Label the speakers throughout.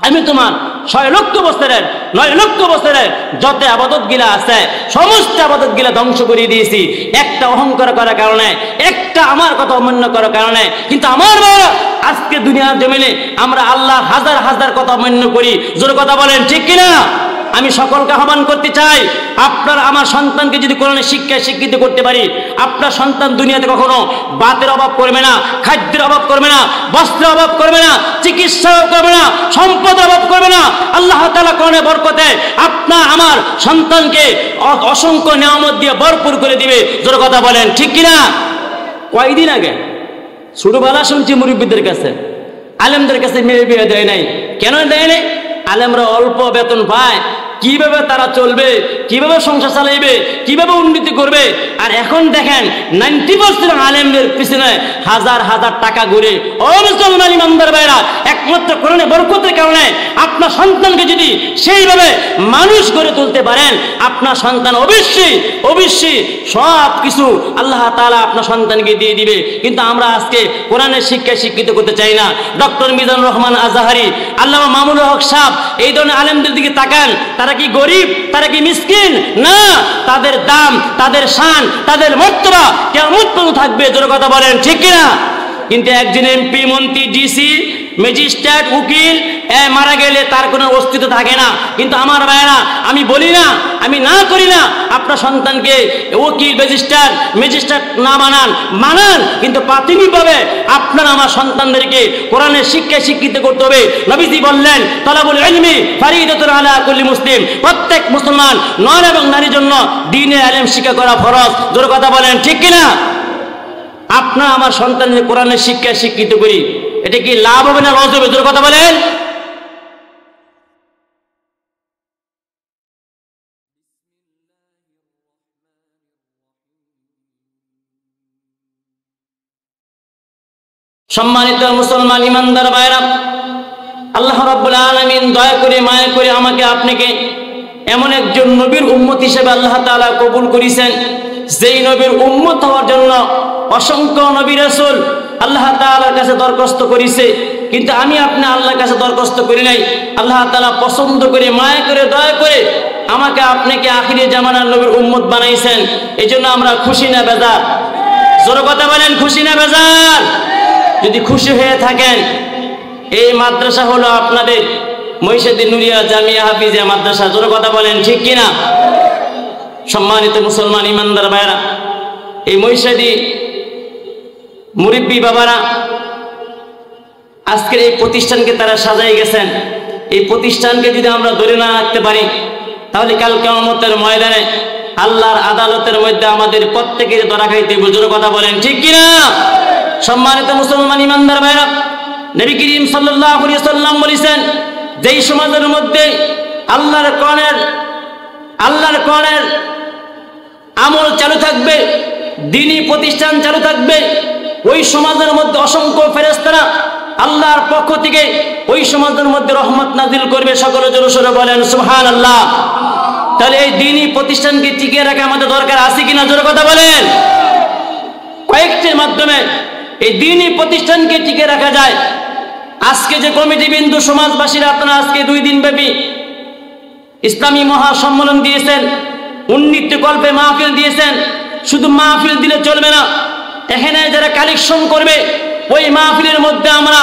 Speaker 1: আমি তোমার 6 লক্ষ বছরের 9 লক্ষ বছরের যত আবাদত গিলা আছে সমস্ত আবাদত গিলা ধ্বংস করে দিয়েছি একটা অহংকার করার কারণে, একটা আমার কথা অমান্য করার কারণে। কিন্তু আমার বাবা আজকে দুনিয়ার জমিনে আমরা আল্লাহর হাজার হাজার কথা অমান্য করি। জোরে কথা বলেন ঠিক কিনা? আমি সকলকে আহ্বান করতে চাই, আপনার আমার সন্তানকে যদি কোরআনের শিক্ষায় শিক্ষিত করতে পারি, আপনার সন্তান দুনিয়াতে কখনো ভাতের অভাব করবে না, খাদ্যের অভাব করবে না, বস্ত্রের অভাব করবে না, চিকিৎসার করবে না, সম্পদের অভাব করবে না। আল্লাহ তাআলা কোরআনের বরকতে আপনার আমার সন্তানকে অসংখ্য নিয়ামত দিয়ে ভরপুর করে দিবে। জোরে কথা বলেন ঠিক কিনা? কয়দিন আগে ছোটবেলা শুনছি মুরব্বীদের কাছে, আলেমদের কাছে মেয়ে বিয়ে দেয় নাই। কেন দেয় নাই? আলেমরা অল্প বেতন পায়, কিভাবে তারা চলবে, কিভাবে সংসার চালাইবে, কিভাবে উন্নতি করবে। আর এখন দেখেন 90% আলেমদের পিছনে হাজার হাজার টাকা ঘুরে। ও মুসলমান ইমানদার ভাইরা, একমাত্র কোরআনের বরকতের কারণে আপনার সন্তানকে যদি সেইভাবে মানুষ গড়ে তুলতে পারেন, আপনার সন্তান অবশ্যই অবশ্যই সব কিছু আল্লাহ তাআলা আপনার সন্তানকে দিয়ে দিবে। কিন্তু আমরা আজকে কোরআনের শিক্ষায় শিক্ষিত করতে চাই না। ডক্টর মিজানুর রহমান আজহারি, আল্লামা মামুনুল হক সাহেব, এই ধরনের আলেমদের দিকে তাকান। তারা কি গরিব? তারা কি মিসকিন? না, তাদের দাম, তাদের শান, তাদের মর্তবা কিয়ামত পর্যন্ত থাকবে। জোরে কথা বলেন ঠিক কিনা? কিন্তু একজন এমপি, মন্ত্রী, ডিসি, ম্যাজিস্ট্রেট, উকিল মারা গেলে তার কোনো অস্তিত্ব থাকে না। কিন্তু আমার ভাইয়েরা, আমি বলি না, আমি না করি না, আপনার সন্তানকে উকিল, ম্যাজিস্ট্রেট না মানান, কিন্তু প্রাথমিকভাবে আপনার আমার সন্তানদেরকে কোরআনের শিক্ষায় শিক্ষিত করতে হবে। নবীজি বললেন, তালাবুল ইলমি ফারিদাতুন আলা কুল্লি মুসলিম, প্রত্যেক মুসলমান নর এবং নারীর জন্য দ্বীনের ইলম শিক্ষা করা ফরজ। জোরে কথা বলেন ঠিক কিনা? আপনার আমার সন্তানদের কোরআনের শিক্ষায় শিক্ষিত করি, এটা কি লাভ হবে না লস হবে? জোরে কথা বলেন। সম্মানিত মুসলমান ইমানদার ভাইরা, আল্লাহ রাব্বুল আলামিন দয়া করে মায়া করে আমাকে আপনাকে এমন একজন নবীর উম্মত হিসেবে আল্লাহ তাআলা কবুল করেছেন, যেই নবীর উম্মত হওয়ার জন্য অসংখ্য নবী রাসূল আল্লাহ তাআলার কাছে দরখাস্ত করেছে। কিন্তু আমি আপনি আল্লাহর কাছে দরখাস্ত করি নাই। আল্লাহ তাআলা পছন্দ করে, মায়া করে, দয়া করে আমাকে আপনাকে আখিরি জামানার নবীর উম্মত বানাইছেন। এই জন্য আমরা খুশি না বেজার? জোরে কথা বলেন, খুশি না বেজার? যদি খুশি হয়ে থাকেন, এই মাদ্রাসা হলো আপনাদের মহিষাদী নুরিয়া জামিয়া হাফিজিয়া মাদ্রাসা। জোরে কথা বলেন ঠিক কিনা? সম্মানিত মুসলমান ইমানদার ভাইরা, এই মহিষাদী মুরব্বী বাবারা আজকের এই প্রতিষ্ঠানকে তারা সাজাই গেছেন। এই প্রতিষ্ঠানকে যদি আমরা ধরে না রাখতে পারি, তাহলে কাল কিয়ামতের ময়দানে আল্লাহর আদালতের মধ্যে আমাদের প্রত্যেকের ধরা খাইতে হবে। জোরে কথা বলেন ঠিক কিনা? সম্মানিত মুসলমান ইমানদার ভাইরা, নবী করিম সাল্লাল্লাহু আলাইহি ওয়াসাল্লাম বলেছেন, যেই সমাজের মধ্যে আল্লাহর কোরআনের আমল চালু থাকবে, দ্বীনি প্রতিষ্ঠান চালু থাকবে, ওই সমাজের মধ্যে অসংখ্য ফেরেশতারা আল্লাহর পক্ষ থেকে ওই সমাজের মধ্যে রহমত নাজিল করবে। সকলে জোরে সোরে বলেন সুবহানাল্লাহ। তাহলে এই দ্বীনি প্রতিষ্ঠানকে টিকিয়ে রাখা আমাদের দরকার আছে কিনা? জোরে কথা বলেন। কয়েকটির মাধ্যমে এই দ্বীনি প্রতিষ্ঠানকে টিকে রাখা যায়। আজকে যে কমিটি বিন্দু সমাজবাসীরা আপনারা আজকে 2 দিন ব্যাপী ইসলামী মহাসম্মেলন দিয়েছেন, উন্নীত কল্পে মাহফিল দিয়েছেন। শুধু মাহফিল দিলে চলবে না, এখানে যারা কালেকশন করবে ওই মাহফিলের মধ্যে আমরা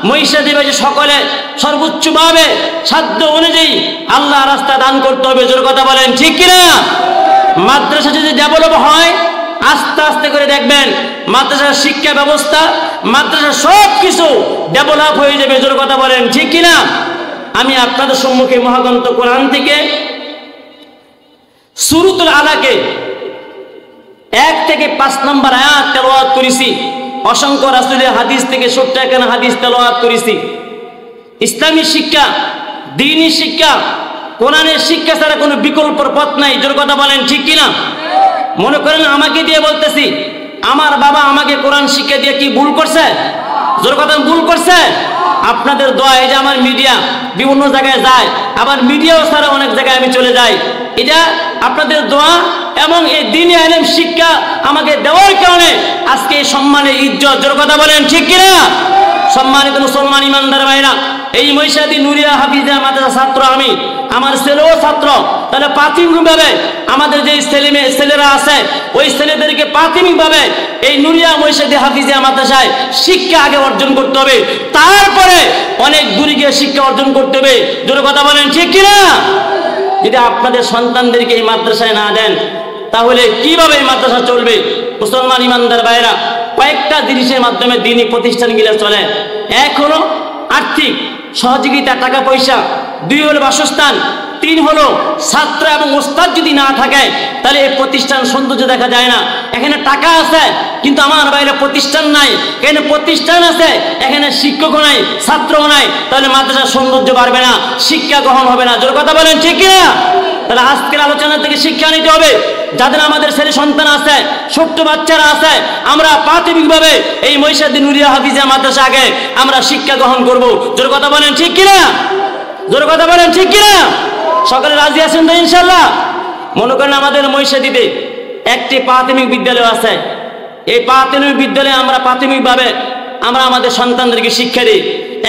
Speaker 1: মহিষাদীবাসী সকলে সর্বোচ্চভাবে সাধ্য অনুযায়ী আল্লাহ রাস্তা দান করতে হবে। জোর কথা বলেন ঠিক কিনা? মাদ্রাসা যদি ডেভেলপ হয়, আস্তে আস্তে করে দেখবেন মাদ্রাসার শিক্ষা ব্যবস্থা, মাদ্রাসার সব কিছু ডেভেলপ হয়ে যাবে। জোর কথা বলেন ঠিক কিনা? আমি আপনাদের সম্মুখে মহাগ্রন্থ কোরআন থেকে সূরাতুল আলাকে 1 থেকে 5 নম্বর আয়াত তেলাওয়াত করেছি। অসংখ্য রাসূলের হাদিস থেকে 70 হাদিস তেলাওয়াত করেছি। ইসলামী শিক্ষা, দ্বীনি শিক্ষা, কোরআনের শিক্ষা ছাড়া কোনো বিকল্প পথ নাই। জোর কথা বলেন ঠিক কিনা? মনে করেন আমাকে দিয়ে বলতেছি, আমার বাবা আমাকে কোরআন শিক্ষা দিয়ে কি ভুল করছে? জোর কথা ভুল করছে? আপনাদের দোয়া, এই যে আমার মিডিয়া বিভিন্ন জায়গায় যায়, আবার মিডিয়াও ছাড়া অনেক জায়গায় আমি চলে যাই, এটা আপনাদের দোয়া এবং এই দ্বীনি ইলম শিক্ষা আমাকে দেওয়ার কারণে আজকে এই সম্মানের ইজ্জত। জোর কথা বলেন ঠিক কিনা? সম্মানিত মুসলমান ইমানদার ভাইরা, এই মহিষাদী নুরিয়া হাফিজিয়া মাদ্রাসা ছাত্র আমি, আমার ছেলেও ছাত্র। তাহলে প্রাথমিকভাবে আমাদের যে ছেলেরা আছে ওই ছেলেদেরকে প্রাথমিকভাবে এই নুরিয়া মহিষাদী হাফিজিয়া মাদ্রাসায় শিক্ষা আগে অর্জন করতে হবে, তারপরে অনেক দূরে গিয়ে শিক্ষা অর্জন করতে হবে। জোরে কথা বলেন ঠিক কিনা? যদি আপনাদের সন্তানদেরকে এই মাদ্রাসায় না দেন তাহলে কিভাবে এই মাদ্রাসা চলবে? মুসলমান ইমানদার ভাইরা, কয়েকটা জিনিসের মাধ্যমে দিনই প্রতিষ্ঠানগুলো চলে। এক হলো আর্থিক সহযোগিতা, টাকা পয়সা। 2 হলো বাসস্থান। 3 হলো ছাত্র এবং ওস্তাদ যদি না থাকে তাহলে এই প্রতিষ্ঠান সৌন্দর্য দেখা যায় না। এখানে টাকা আছে কিন্তু আমার বাইরে প্রতিষ্ঠান নাই, এখানে প্রতিষ্ঠান আছে এখানে শিক্ষকও নাই, ছাত্রও নাই, তাহলে মাদ্রাসার সৌন্দর্য বাড়বে না, শিক্ষা গ্রহণ হবে না। জোর কথা বলেন ঠিক কিনা? তাহলে আজকের আলোচনা থেকে শিক্ষা নিতে হবে। যাদের আমাদের ছেলে সন্তান আছে, ছোট্ট বাচ্চারা আছে, আমরা প্রাথমিকভাবে এই মহিষাদী নুরিয়া হাফিজিয়া মাদ্রাসা আগে আমরা শিক্ষা গ্রহণ করব। জোর কথা বলেন ঠিক কিনা? জোর কথা বলেন ঠিক কিনা? সকলে রাজি আছেন তো ইনশাল্লাহ? মনে করেন আমাদের মহিষাদীতে একটি প্রাথমিক বিদ্যালয় আছে। এই প্রাথমিক বিদ্যালয়ে আমরা প্রাথমিকভাবে আমরা আমাদের সন্তানদেরকে শিক্ষা দিই।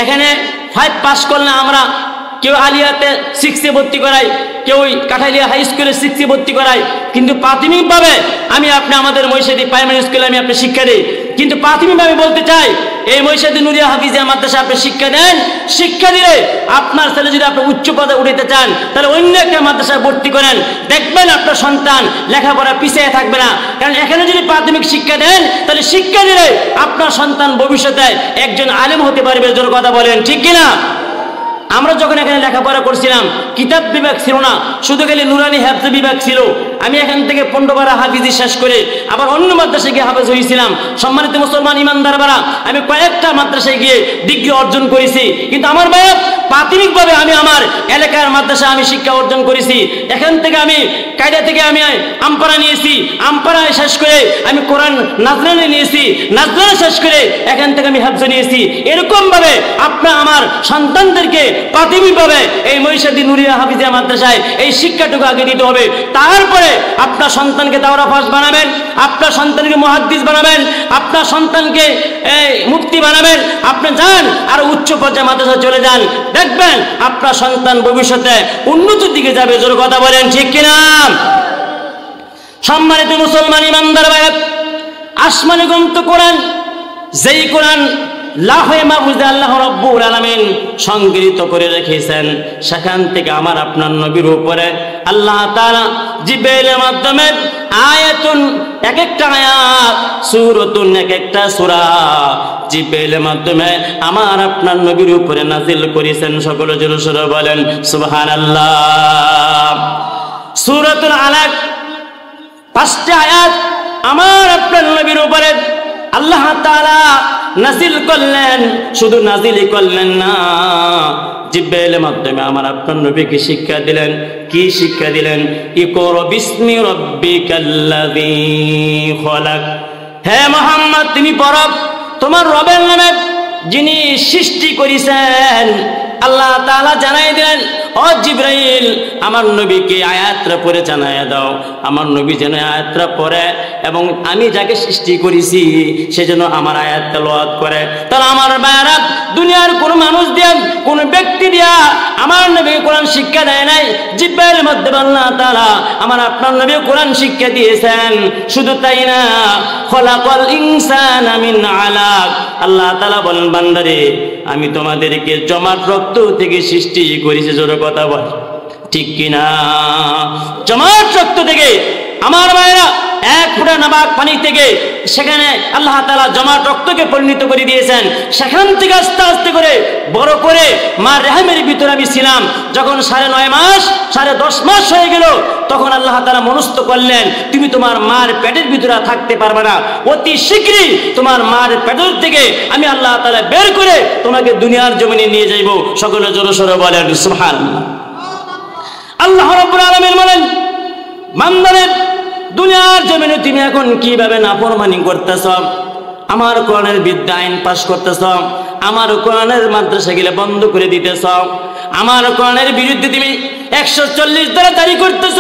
Speaker 1: এখানে 5 পাস করলে আমরা কেউ আলিয়াতে 6-এ ভর্তি করাই, কেউ কাঠালিয়া হাই স্কুলে 6-এ ভর্তি করাই। কিন্তু প্রাথমিকভাবে আপনি আমাদের মহিষাদী প্রাইমারি স্কুলে আপনি শিক্ষা দিই। কিন্তু প্রাথমিকভাবে বলতে চাই, এই মহিষাদী নুরিয়া হাফিজিয়া মাদ্রাসা আপনি শিক্ষা দেন, শিক্ষা দিলে আপনার ছেলে যদি আপনি উচ্চ পদে উঠাতে চান তাহলে অন্য একটা মাদ্রাসায় ভর্তি করেন, দেখবেন আপনার সন্তান লেখাপড়া পিছিয়ে থাকবে না। কারণ এখানে যদি প্রাথমিক শিক্ষা দেন তাহলে শিক্ষা দিলে আপনার সন্তান ভবিষ্যতে একজন আলেম হতে পারবে। জোর কথা বলেন ঠিক কিনা? আমরা যখন এখানে লেখাপড়া করছিলাম কিতাব বিভাগ ছিল না, শুধু খালি নুরানি হাফজ বিভাগ ছিল। আমি এখান থেকে 15 হাফিজি শেষ করে আবার অন্য মাদ্রাসায় গিয়ে হাফেজ হয়েছিলাম। সম্মানিত মুসলমান ইমানদার বারা, আমি কয়েকটা মাদ্রাসায় গিয়ে ডিগ্রি অর্জন করেছি। কিন্তু আমার ভাই প্রাথমিকভাবে আমি আমার এলাকার মাদ্রাসা আমি শিক্ষা অর্জন করেছি। এখান থেকে আমি কায়দা থেকে আমি আমপাড়া নিয়েছি, আমপাড়ায় শেষ করে আমি কোরআন নাজরানে নিয়েছি, নাজরানে শেষ করে এখান থেকে আমি হাফজ নিয়েছি। এরকম ভাবে আপনার আমার সন্তানদেরকে প্রাথমিকভাবে এই মহিষাদী নুরিয়া হাফিজিয়া মাদ্রাসায় এই শিক্ষাটুকু আগে দিতে হবে। তারপরে আপনার সন্তানকে দাওরা ফাস বানাবেন, আপনার সন্তানকে মুহাদ্দিস বানাবেন, আপনার সন্তানকে মুফতি বানাবেন। আপনি যান আর উচ্চ পর্যায়ে মাদ্রাসায় চলে যান, দেখবেন আপনার সন্তান ভবিষ্যতে উন্নতির দিকে যাবে। জোর কথা বলেন ঠিক কিনা? সম্মানিত মুসলমান ইমানদার ভাই, আসমানি গ্রন্থ কোরআন, যেই কোরআন লাহে মাহফুজে আল্লাহ রাব্বুল আলামিন সংগৃহীত করে রেখেছেন, সেখান থেকে আমার আপনার নবীর উপরে আল্লাহ তাআলা জিবরাইলের মাধ্যমে আয়াতুন, এক একটা আয়াত, সূরাতুন, এক একটা সূরা জিবরাইলের মাধ্যমে আমার আপনার নবীর উপরে নাযিল করেছেন। সকলে জোরে সোরে বলেন সুবহানাল্লাহ। সূরাতুল আলাক 5টা আয়াত আমার আপনার নবীর উপরে আল্লাহ তাআলা নাজিল করলেন। শুধু নাজিলই করলেন না, জিবরাইলের মাধ্যমে আমার আপনার নবীকে শিক্ষা দিলেন। কি শিক্ষা দিলেন? ইকরা বিসমি রাব্বিকাল্লাযী খলাক। হে মুহাম্মদ, তুমি পড়ো তোমার রবের নামে যিনি সৃষ্টি করেছেন। আল্লাহ তাআলা জানাই দিলেন, ও জিবরাইল, আমার নবীকে আয়াতটা পড়ে জানাইয়া দাও। আমার নবী যেন আয়াতটা পড়ে এবং আমি যাকে সৃষ্টি করেছি সে যেন আমার আয়াত তেলাওয়াত করে। তাহলে আমার ভাইরা, দুনিয়ার কোনো মানুষ দিয়া, কোনো ব্যক্তি দিয়া আমার নবী কোরআন শিক্ষা দেয় নাই। জিবরাইলের মাধ্যমে আল্লাহ তাআলা আমার আপনার নবী কোরআন শিক্ষা দিয়েছেন। শুধু তাই না, খলাকাল ইনসানা মিন আলাক। আল্লাহ তাআলা বলেন, বান্দারে, আমি তোমাদেরকে জমাট রক্ত থেকে সৃষ্টি করেছি। জোরে কথা বল ঠিক কিনা? জমাট রক্ত থেকে আমার ভাইরা, এক ফোঁটা নাবাক পানি থেকে সেখানে আল্লাহ তাআলা জমাট রক্তকে পরিণত করে দিয়েছেন। সেখান থেকে আস্তে আস্তে করে বড় করে মার রেহেমের ভিতরে আমি ছিলাম। যখন 9.5 মাস, 10.5 মাস হয়ে গেল, তখন আল্লাহ তাআলা মনস্থ করলেন, তুমি তোমার মার পেটের ভিতরে থাকতে পারবে না, অতি শীঘ্রই তোমার মার পেটের থেকে আমি আল্লাহ তাআলা বের করে তোমাকে দুনিয়ার জমিনে নিয়ে যাইব। সকলে জোরে সোরে বলেন সুবহানাল্লাহ। আল্লাহ রাব্বুল আলামিন বলেন, বান্দারে, দুনিয়ার জমিনে তুমি এখন কিভাবে নাফরমানি করতেছ? আমার কোরআনের বিদ্যা আইন পাশ করতেছ, আমার কোরআনের মাদ্রাসা গিলে বন্ধ করে দিতেছ, আমার কোরআনের বিরুদ্ধে তুমি 140 ধারা জারি করতেছ।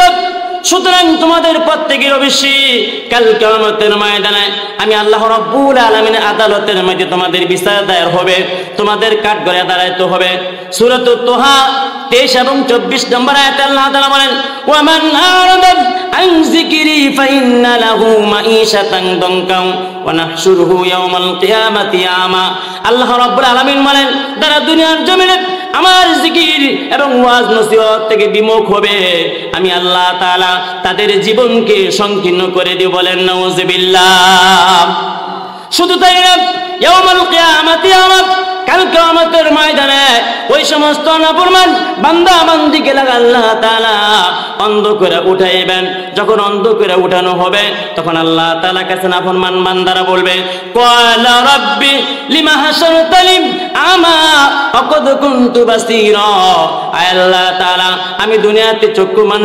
Speaker 1: সুতরাং তোমাদের প্রত্যেকের অবশ্যই কাল কিয়ামতের ময়দানে আমি আল্লাহ রাব্বুল আলামিনের আদালতের মধ্যে তোমাদের বিচার দায়ের হবে, তোমাদের কাঠগড়ায় দাঁড়াইতে হবে। সূরাতুত তাহা 23 এবং 24 নম্বর আয়াতে আল্লাহ তাআলা বলেন, ওয়া মান আরাদা আন যিকরি ফাইন্না লাহু মাঈশাতান দানকা ওয়া নাহশুরুহু ইয়াওমাল কিয়ামাতি আমা। আল্লাহ রাব্বুল আলামিন বলেন, যারা দুনিয়ার জমিনে আমার জিকির এবং ওয়াজ নসিহত থেকে বিমুখ হবে, আমি আল্লাহ তাআলা তাদের জীবনকে সংকীর্ণ করে দিব। বলেন নাউযুবিল্লাহ। শুধু তাই না, ইয়াউমুল কিয়ামাতি আমা, কাল কিয়ামতের ময়দানে ওই সমস্ত নাফরমান বান্দা বান্দিকে আল্লাহ তাআলা অন্ধ করে উঠাইবেন। যখন অন্ধ করে উঠানো হবে তখন আল্লাহ তাআলা কাছে নাফরমান বান্দারা বলবে, ক্বালা রাব্বি লিমা হাশারতানি আমা ওয়াকাদ কুনতু বাসীরা। আয় আল্লাহ তাআলা, আমি দুনিয়াতে চক্ষুমান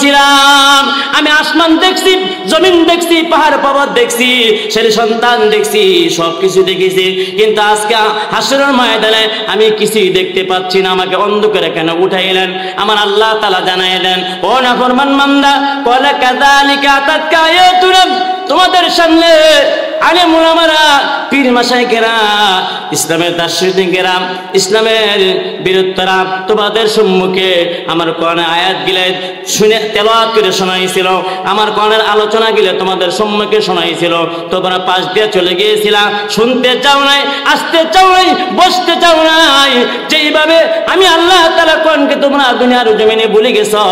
Speaker 1: ছিলাম, আমি আসমান দেখছি, জমিন দেখছি, পাহাড় পর্বত দেখছি, ছেলে সন্তান দেখছি, সবকিছু দেখেছি, কিন্তু আজকে হাসরের ময়দানে আমি কিছুই দেখতে পাচ্ছি না। আমাকে অন্ধ করে কেন উঠাইলেন? আমার আল্লাহ তাআলা জানাইলেন, ও নাফরমান বান্দা, ক্বালা কাযালিকা আতাকা আয়াতুনা, তোমাদের সামনে আলেম উলামারা, পীর মাশায়েখেরা, ইসলামের দার্শনিকেরা, ইসলামের বীরত্বরা তোমাদের সম্মুখে আমার কোরআনের আয়াতগুলো শুনে তেলাওয়াত করে শোনাইছিল, আমার কোরআনের আলোচনাগুলো তোমাদের সম্মুখে শোনাইছিল। তোমরা পাশ দিয়ে চলে গিয়েছিলা, শুনতে চাও নাই, আসতে চাও নাই, বসতে চাও নাই। যেইভাবে আমি আল্লাহ তাআলা কোরআনকে তোমরা দুনিয়ার জমিনে ভুলে গেছো,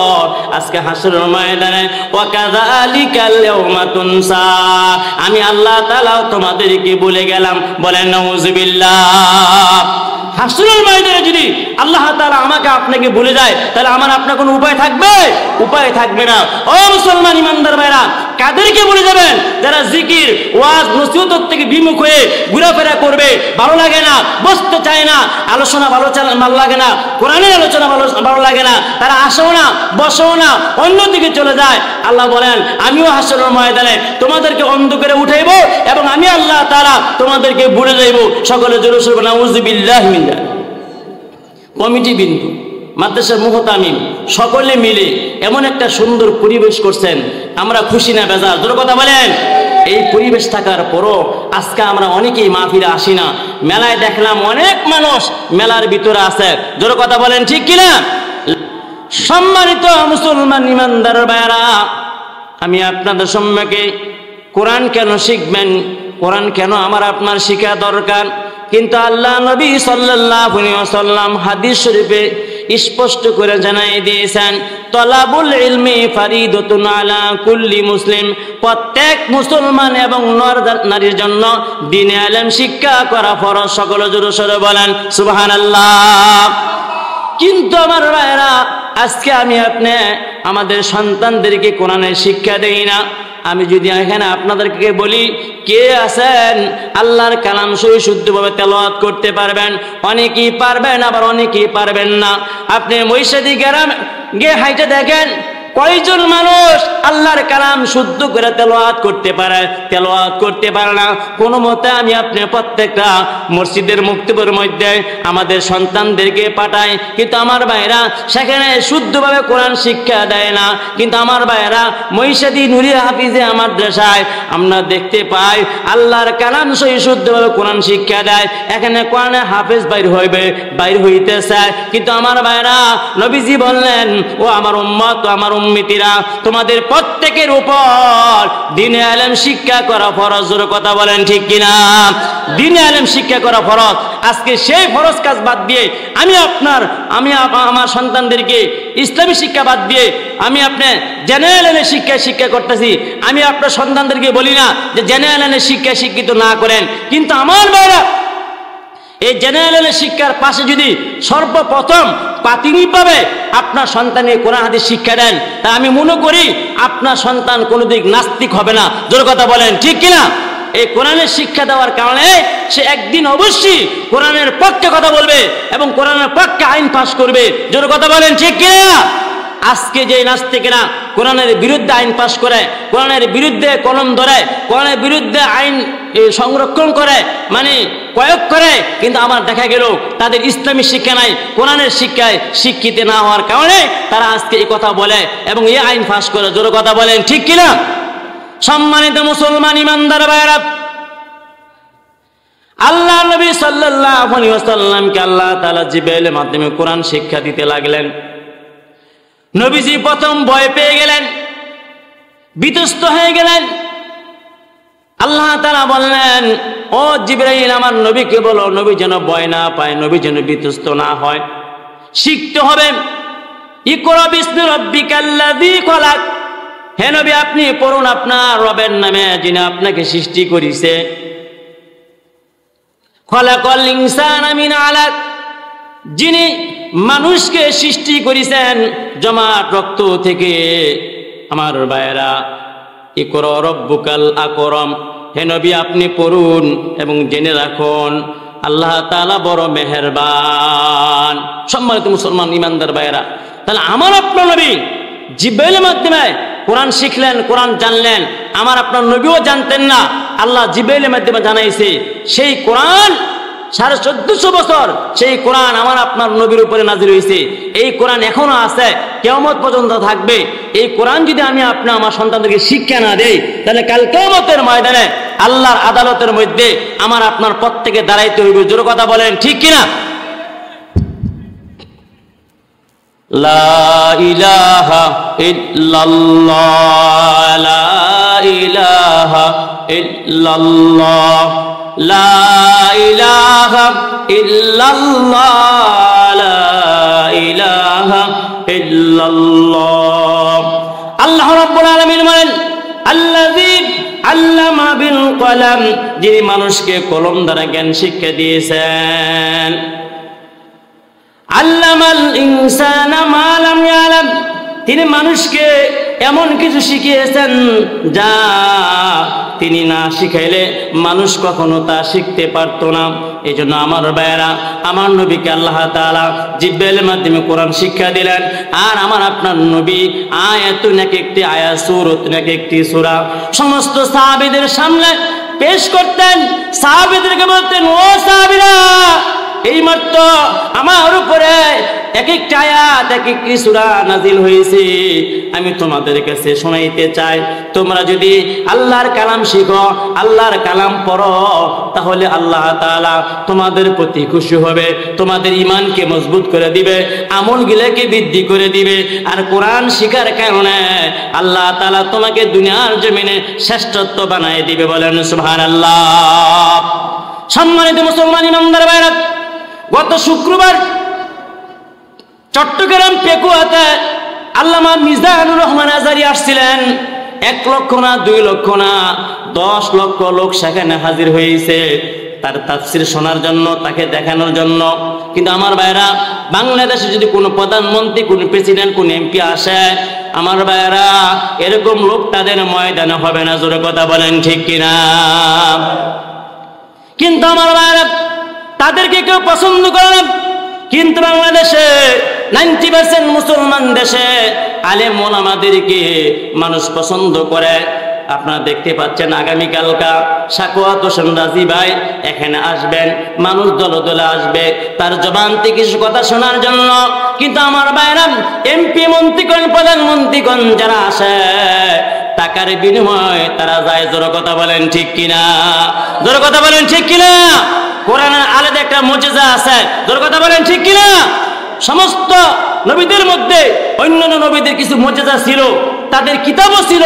Speaker 1: আজকে হাসরের ময়দানে ওয়া কাযালিকাল ইয়াউমা তুনসা, আমি আল্লাহ তাআলা তোমাদেরকে ভুলে গেলাম। বলেন নাউযুবিল্লাহ। হাসরের ময়দানে যদি আল্লাহ তাআলা আমাকে আপনাকে ভুলে যায়, তাহলে আমার আপনার কোনো উপায় থাকবে? উপায় থাকবে না। ও মুসলমান ইমানদার ভাইরা, কাদেরকে ভুলে যাবেন? যারা জিকির ওয়াজ নসিহত থেকে বিমুখ হয়ে ঘোরাফেরা করবে, ভালো লাগে না, বসতে চায় না, আলোচনা ভালো লাগে না, কোরআনের আলোচনা ভালো লাগে না, তারা আসেও না, বসেও না, অন্যদিকে চলে যায়। আল্লাহ বলেন, আমিও হাসরের ময়দানে তোমাদেরকে অন্ধ করে উঠাইব এবং আমি আল্লাহ তাআলা তোমাদেরকে ভুলে যাইব। সকলে জোরে সোরে নাউযুবিল্লাহ মিন যালিক। কমিটি বিন্দু, মাদ্রাসার মুহতামিম সকলে মিলে এমন একটা সুন্দর পরিবেশ করছেন, আমরা খুশি না বেজার? জোরে কথা বলেন। এই পরিবেশ থাকার পরও আজকে আমরা অনেকেই মাহফিলে আসি না। মেলায় দেখলাম অনেক মানুষ মেলার ভিতরে আছে। জোরে কথা বলেন, ঠিক কিনা? সম্মানিত মুসলমান ইমানদার ভাইরা, আমি আপনাদের সম্মুখে কোরআন কেন শিখবেন, কোরআন কেন আমার আপনার শিখা দরকার, কিন্তু আল্লাহ নবী সাল্লাল্লাহু আলাইহি ওয়াসাল্লাম হাদিস শরীফে স্পষ্ট করে জানাই দিয়েছেন, তলাবুল ইলমি ফারিদাতুন আলা কুল্লি মুসলিম, প্রত্যেক মুসলমান এবং নারীর জন্য দ্বীনে ইলম শিক্ষা করা ফরজ। সকলে জোরে সোরে বলেন সুবহানাল্লাহ। কিন্তু আমার ভাইরা, আজকে আমি আপনি আমাদের সন্তানদেরকে কোরআনের শিক্ষা দেই না। আমি যদি এখানে আপনাদেরকে বলি, কে আছেন আল্লাহর কালাম সহি শুদ্ধভাবে তেলাওয়াত করতে পারবেন? অনেকেই পারবেন, আবার অনেকেই পারবেন না। আপনি মহিষাদী গ্রাম গিয়ে হাইটে দেখেন, কয়জন মানুষ আল্লাহর কালাম শুদ্ধ করে তেলাওয়াত করতে পারে? তেলাওয়াত করতে পারে না। কোনো মতে আমি আপনি প্রত্যেকটা মসজিদের মুক্তবের মধ্যে আমাদের সন্তানদেরকে পাঠাই, কিন্তু আমার ভাইরা সেখানে শুদ্ধভাবে কোরআন শিক্ষা দেয় না। কিন্তু আমার ভাইরা মহিষাদী নুরিয়া হাফিজে মাদ্রাসায় আমরা দেখতে পাই আল্লাহর কালাম সহি শুদ্ধভাবে কোরআন শিক্ষা দেয়। এখানে কোরআনে হাফেজ বাইর হইতেছে, কিন্তু আমার ভাইরা নবীজি বললেন, ও আমার উম্মত, আমার উম্মতিরা, তোমাদের প্রত্যেকের উপর দ্বীনে ইলম শিক্ষা করা ফরজ। জোরে কথা বলেন, ঠিক কিনা? দ্বীনে ইলম শিক্ষা করা ফরজ। আজকে সেই ফরজ কাজ বাদ দিয়ে আমি আমার সন্তানদেরকে ইসলামী শিক্ষা বাদ দিয়ে আমি আপনি জেনারেল শিক্ষা করতেছি। আমি আপনার সন্তানদেরকে বলি না যে জেনারেল শিক্ষা শিক্ষিত না করেন, কিন্তু আমার ভাইরা এই জেনারেল শিক্ষার পাশে যদি সর্বপ্রথম প্রাথমিকভাবে আপনার সন্তানকে কোরআন হাদিস শিক্ষা দেন, তা আমি মনে করি আপনার সন্তান কোনোদিক নাস্তিক হবে না। জোরে কথা বলেন, ঠিক কিনা? এই কোরআনের শিক্ষা দেওয়ার কারণে সে একদিন অবশ্যই কোরআনের পক্ষে কথা বলবে এবং কোরআনের পক্ষে আইন পাস করবে। জোরে কথা বলেন, ঠিক কিনা? আজকে যে নাস্তিকেরা কোরআনের বিরুদ্ধে আইন পাশ করে, কোরআনের বিরুদ্ধে কলম ধরে, কোরআনের বিরুদ্ধে আইন সংরক্ষণ করে, মানে প্রয়োগ করে, কিন্তু আমার দেখা গেল তাদের ইসলামী শিক্ষা নাই, কোরআনের শিক্ষায় শিক্ষিত না হওয়ার কারণে তারা আজকে এই কথা বলে এবং এই আইন পাশ করে। জোরে কথা বলেন ঠিক কিনা? সম্মানিত মুসলমান ইমানদার ভাইরা, আল্লাহ নবী সাল্লাল্লাহু আলাইহি ওয়াসাল্লামকে আল্লাহ তাআলা জিবরাইলের মাধ্যমে কোরআন শিক্ষা দিতে লাগলেন। নবীজি প্রথম ভয় পেয়ে গেলেন, বিতস্ত হয়ে গেলেন। আল্লাহ তাআলা বললেন, ও জিবরাইল আমার নবীকে বলো নবী যেন ভয় না পায়, নবী যেন বিতস্ত না হয়। শিখতে হবে। ইকরা বিসমি রাব্বিকাল্লাযী খলাক, হে নবী আপনি পড়ুন আপনার রবের নামে যিনি আপনাকে সৃষ্টি করেছে। খলাকাল ইনসানা মিন আলাক, যিনি মানুষকে সৃষ্টি করেছেন জমাট রক্ত থেকে। আমার ভাইয়েরা, ইকরা রাব্বুকাল আকরাম, হে নবী আপনি পড়ুন এবং জেনে রাখুন আল্লাহ তাআলা বড় মেহেরবান। সম্মানিত মুসলমান ইমানদার ভাইয়েরা, তাহলে আমার আপনার নবী জিবরাইলের মাধ্যমে কোরআন শিখলেন, কোরআন জানলেন। আমার আপনার নবীও জানতেন না, আল্লাহ জিবরাইলের মাধ্যমে জানাইছে। সেই কোরআন 1450 বছর সেই কোরআন আমার আপনার নবীর উপরে নাজিল হয়েছে। এই কোরআন এখনো আছে, কিয়ামত পর্যন্ত থাকবে। এই কোরআন যদি আমি আপনি আমার সন্তানদেরকে শিক্ষা না দেই, তাহলে কাল কিয়ামতের ময়দানে আল্লাহর আদালতের মধ্যে আমার আপনার প্রত্যেকে দাঁড়াইতে হইবে। জোরে কথা বলেন ঠিক কিনা? লা ইলাহা ইল্লাল্লাহ, লা ইলাহা ইল্লাল্লাহ, লা ইলাহা ইল্লাল্লাহ, লা ইলাহা ইল্লাল্লাহ। আল্লাহ রাব্বুল আলামিন বলেন, আল্লাযী আল্লামা বিল কলম, যিনি মানুষকে কলম দ্বারা জ্ঞান শিক্ষা দিয়েছেন। আল্লামাল ইনসানা মা লাম ইয়ালাম, তিনি মানুষকে এমন কিছু শিখিয়েছেন যা তিনি না শিখাইলে মানুষ কখনো তা শিখতে পারত না। এই জন্য আমার ভাইয়েরা, আমার নবীকে আল্লাহ তাআলা জিবরাইলের মাধ্যমে কোরআন শিক্ষা দিলেন। আর আমার আপনার নবী আয়াতুন এক একটি আয়াত, সূরাতুন এক একটি সূরা সমস্ত সাহাবীদের সামনে পেশ করতেন। সাহাবীদেরকে বলতেন, ও সাহাবীরা, এই মাত্র আমার উপরে এক একটা আয়াত এক একটি সূরা নাজিল হয়েছে, আমি তোমাদের কাছে শোনাইতে চাই। তোমরা যদি আল্লাহর কালাম শিখো, আল্লাহর কালাম পড়ো, তাহলে আল্লাহ তাআলা তোমাদের প্রতি খুশি হবে, তোমাদের ঈমানকে মজবুত করে দিবে, আমলগুলোকে বৃদ্ধি করে দিবে। আর কোরআন শিখার কারণে আল্লাহ তাআলা তোমাকে দুনিয়ার জমিনে শ্রেষ্ঠত্ব বানায় দিবে। বলেন সুবহানাল্লাহ। সম্মানিত মুসলমান ইমানদার ভাইরা, গত শুক্রবার চট্টগ্রাম পেকুয়াতে আল্লামা মিজানুর রহমান আজহারী আসছিলেন। 1 লক্ষ না 2 লক্ষ না 10 লক্ষ লোক সেখানে হাজির হয়েছে তার তাফসীর শোনার জন্য, তাকে দেখানোর জন্য। কিন্তু আমার ভাইরা, বাংলাদেশে যদি কোনো প্রধানমন্ত্রী, কোনো প্রেসিডেন্ট, কোনো এমপি আসে, আমার ভাইরা এরকম লোক তাদের ময়দানে হবে না। জোরে কথা বলেন ঠিক কিনা? কিন্তু আমার ভাইরা তাদেরকে কেউ পছন্দ করে না। কিন্তু বাংলাদেশে 90% মুসলমান দেশে আলেম ওলামাদেরকে মানুষ পছন্দ করে। আপনারা দেখতে পাচ্ছেন আগামীকালকা সাখাওয়াত হোসেন রাজি ভাই এখানে আসবেন, মানুষ দলে দলে আসবে তার জবান থেকে কিছু কথা শোনার জন্য। কিন্তু আমার ভাইরা, এমপি মন্ত্রীগণ, প্রধানমন্ত্রীগণ যারা আসে, টাকার বিনিময়ে তারা যায়। জোরে কথা বলেন ঠিক কিনা? জোরে কথা বলেন ঠিক কিনা? কোরআনের আলাদা একটা মুজিজা আছে। জোরে কথা বলেন ঠিক কিনা? সমস্ত নবীদের মধ্যে অন্যান্য নবীদের কিছু মুজিজা ছিল, তাদের কিতাবও ছিল।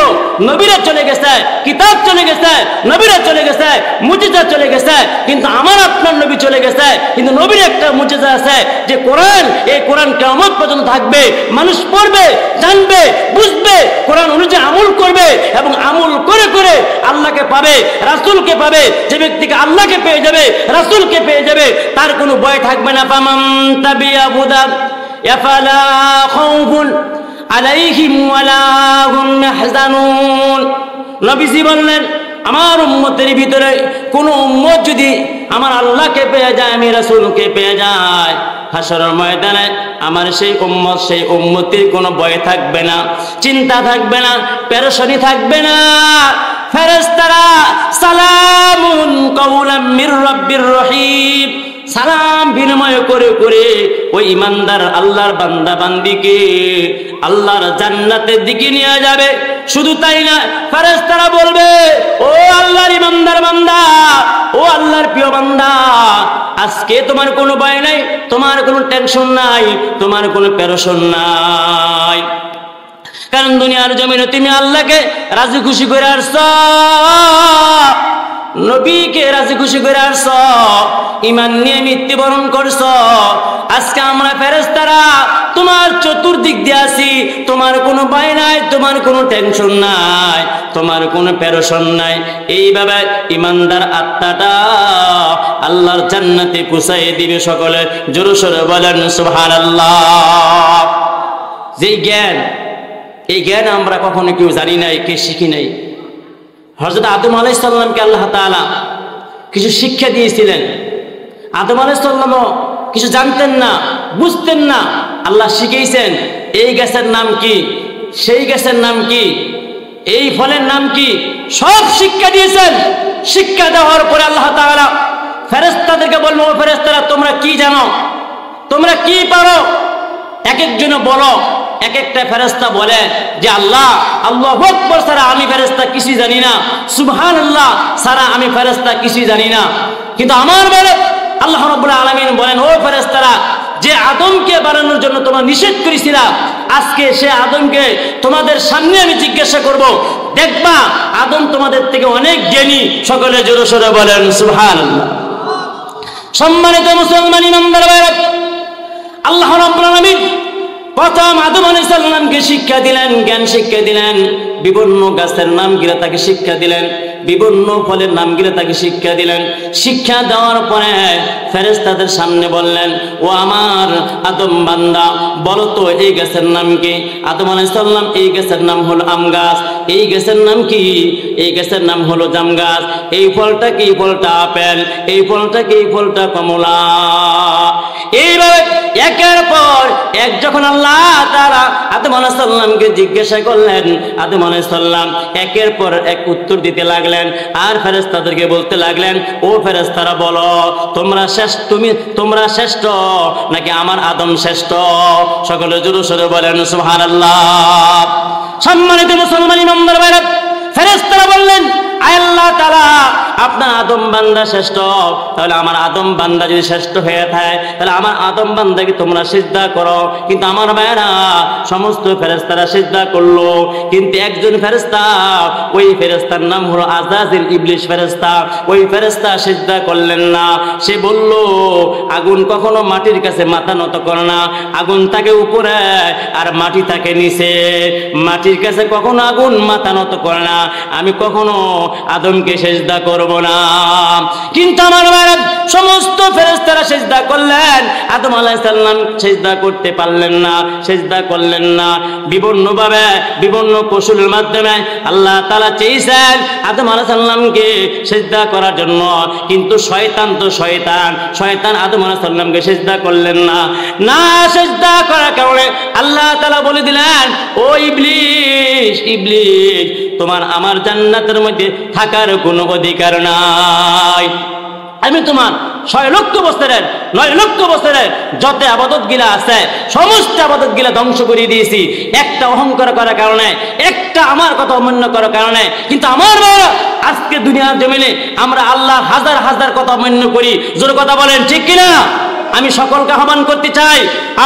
Speaker 1: নবীরা চলে গেছে, কিতাব চলে গেছে, নবীরা চলে গেছে, মুজিজা চলে গেছে, কিন্তু আমার আপনার নবী চলে গেছে। কিন্তু নবীর একটা মুজিজা আছে যে কোরআন, এই কোরআন কিয়ামত পর্যন্ত থাকবে। মানুষ পড়বে, জানবে, বুঝবে, কোরআন অনুযায়ী আমল করবে এবং আমল করে করে আল্লাহকে পাবে, রাসূলকে পাবে। যে ব্যক্তিকে আল্লাহকে পেয়ে যাবে, রাসূলকে পেয়ে যাবে, তার কোনো ভয় থাকবে না। ফামান তাবিয়া হুদা ইয়াফালা খাউফুন আলাইহিম ওয়ালা হুম ইয়াহজানুন। নবীজি বললেন, আমার উম্মতের ভিতরে কোন উম্মত যদি আমার আল্লাহকে পেয়ে যায়, আমি রাসূলকে পেয়ে যায়, হাসরের ময়দানে আমার সেই উম্মতির কোনো ভয় থাকবে না, চিন্তা থাকবে না, পেরেশানি থাকবে না। ফেরেশতারা সালামুন কাওলাম মির রাব্বির রহিম সালাম বিনিময় করে করে ওই ইমানদার আল্লাহর বান্দা বান্দিকে আল্লাহর জান্নাতের দিকে নিয়ে যাবে। শুধু তাই না, ফেরেশতারা বলবে, ও আল্লাহর ইমানদার বান্দা, ও আল্লাহর প্রিয় বান্দা, আজকে তোমার কোনো ভয় নাই, তোমার কোনো টেনশন নাই, তোমার কোনো পেরেশান নাই। কারণ দুনিয়ার জমিনে তুমি আল্লাহকে রাজি খুশি করে আসছো, নবীকে রাজি খুশি করে আসছো, ঈমান নিয়ে মৃত্যুবরণ করছো। আজকে আমরা ফেরেশতারা তোমার চতুর্দিক দিয়ে আছি, তোমার কোনো ভয় নাই, তোমার কোনো টেনশন নাই, তোমার কোনো পেরেশান নাই। এইভাবে ইমানদার আত্মাটা আল্লাহর জান্নাতে পৌঁছায় দিবে। সকলে জোরে সোরে বলেন সুবহানাল্লাহ। যেই জ্ঞান, এই জ্ঞান আমরা কখনো কেউ জানি নাই, কে শিখি নাই। হযরত আদম আলাইহিস সালামকে আল্লাহ তাআলা কিছু শিক্ষা দিয়েছিলেন। আদম আলাইহিস সালামও কিছু জানতেন না, বুঝতেন না, আল্লাহ শিখিয়েছেন এই গাছের নাম কি, সেই গাছের নাম কি, এই ফলের নাম কি, সব শিক্ষা দিয়েছেন। শিক্ষা দেওয়ার পরে আল্লাহ তাআলা ফেরেশতাদেরকে বলবো, ও ফেরেশতারা তোমরা কি জানো, তোমরা কি পারো, এক একজনে বলো। এক একটা ফেরেশতা বলে যে আল্লাহ, আল্লাহু আকবার ছাড়া আমি ফেরেশতা কিছুই জানি না, সুবহানাল্লাহ ছাড়া আমি ফেরেশতা কিছুই জানি না। কিন্তু আমার বেলা আল্লাহ রাব্বুল আলামিন বলেন, ও ফেরেশতারা, যে আদমকে বানানোর জন্য তোমরা নিষেধ করেছিলা, আজকে সে আদমকে তোমাদের সামনে আমি জিজ্ঞাসা করব, দেখবা আদম তোমাদের থেকে অনেক জ্ঞানী। সকলে জোরে সোরে বলেন সুবহানাল্লাহ। সম্মানিত মুসলমান ইমানদার ভাইরা, আল্লাহ রাব্বুল আলামিন প্রথম আদম আলাইহিস সালামকে শিক্ষা দিলেন, জ্ঞান শিক্ষা দিলেন, বিভিন্ন গাছের নামগুলো তাকে শিক্ষা দিলেন, বিভিন্ন ফলের নামগুলো তাকে শিক্ষা দিলেন। শিক্ষা দেওয়ার পরে ফেরেশতাদের সামনে বললেন, ও আমার আদম বান্দা, বলো তো এই গাছের নাম কি? আদম আলাইহিস সালাম, এই গাছের নাম হলো আম গাছ। এই গাছের নাম কি? এই গাছের নাম হলো জাম গাছ। এই ফলটা কি? এই ফলটা আপেল। এই ফলটা কি? এই ফলটা কমলা। এইভাবে একের পর এক যখন আল্লাহ তাআলা আদম আলাইহিস সালামকে জিজ্ঞাসা করলেন, আদম আলাইহিস সালাম একের পর এক উত্তর দিতে লাগলেন। আর ফেরেশতাদেরকে বলতে লাগলেন, ও ফেরেশতারা বলো, তোমরা শ্রেষ্ঠ নাকি আমার আদম শ্রেষ্ঠ? সকলে জোরে সোরে বলেন সুবহানাল্লাহ। সম্মানিত মুসলমান ইমানদার ভাইরা, ফেরেশতারা বললেন, আয় আল্লাহ তাআলা, আপনার আদম বান্দা শ্রেষ্ঠ, তাহলে আমার আদম বান্দা যদি শ্রেষ্ঠ হয়ে থাকে, তাহলে আমার আদম বান্দাকে তোমরা সিজদা করো। কিন্তু আমার ভাইরা, সমস্ত ফেরেশতারা সিজদা করলো, কিন্তু একজন ফেরেশতা, ওই ফেরেশতার নাম হলো আযাজিল, ইবলিস ফেরেশতা, ওই ফেরেশতা সিজদা করলেন না। সে বলল, আগুন কখনো মাটির কাছে মাথা নত করে না, আগুন থাকে উপরে আর মাটি থাকে নিচে। মাটির কাছে কখনো আগুন মাথা নত করে না, আমি কখনো আদমকে সিজদা করব না। কিন্তু আমার ভাইরা, সমস্ত ফেরেশতারা সিজদা করলেন, আদম আলাইহিস সালাম সিজদা করতে পারলেন না, সিজদা করলেন না। বিভিন্নভাবে বিভিন্ন কৌশলের মাধ্যমে আল্লাহ তাআলা চেয়েছেন আদম আলাইহিস সালামকে সিজদা করার জন্য, কিন্তু শয়তান তো শয়তান আদম আলাইহিস সালামকে সিজদা করলেন না। না সিজদা করার কারণে আল্লাহ তাআলা বলে দিলেন, ও ইবলিস, ইবলিস, তোমার আমার জান্নাতের মধ্যে থাকার কোনো অধিকার নাই। আমি তোমার 6 লক্ষ বছরের 9 লক্ষ বছরের যত আবাদত গিলা আছে, সমস্ত আবাদত গিলা ধ্বংস করে দিয়েছি একটা অহংকার করার কারণে, একটা আমার কথা অমান্য করার কারণে। কিন্তু আমার বাবা, আজকে দুনিয়ার জমিনে আমরা আল্লাহর হাজার হাজার কথা অমান্য করি। জোর কথা বলেন, ঠিক কিনা? আমি সকলকে আহ্বান করতে চাই,